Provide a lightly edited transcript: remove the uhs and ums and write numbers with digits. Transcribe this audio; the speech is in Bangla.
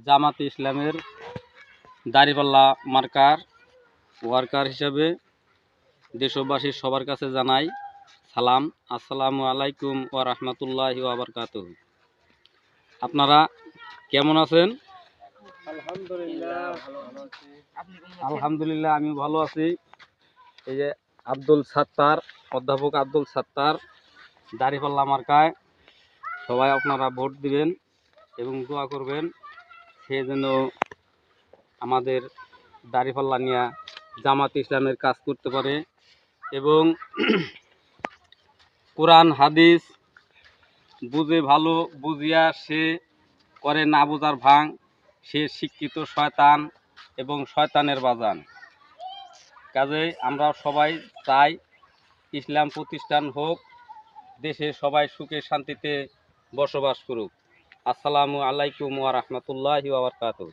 জামাতে ইসলামের দাড়িপাল্লা মার্কার ওয়ার্কার হিসেবে দেশবাসীর সবার কাছে জানাই সালাম। আসসালামু আলাইকুম ওয়া রাহমাতুল্লাহি ওয়া বারাকাতুহু। আপনারা কেমন আছেন? আলহামদুলিল্লাহ আমি ভালো আছি। এই যে আব্দুল সাত্তার, অধ্যাপক আব্দুল সাত্তার দাড়িপাল্লা মার্কায় সবাই আপনারা ভোট দিবেন এবং দোয়া করবেন সে যেন আমাদের দাড়িপাল্লা নিয়ে জামাত ইসলামের কাজ করতে পারে এবং কোরআন হাদিস বুঝে ভালো বুঝিয়া সে করে না বুঝার ভাঙ, সে শিক্ষিত শয়তান এবং শয়তানের বাজান। কাজেই আমরা সবাই চাই ইসলাম প্রতিষ্ঠান হোক, দেশে সবাই সুখে শান্তিতে বসবাস করুক। আসসালামু আলাইকুম ওয়া রাহমাতুল্লাহি ওয়া বারাকাতুহু।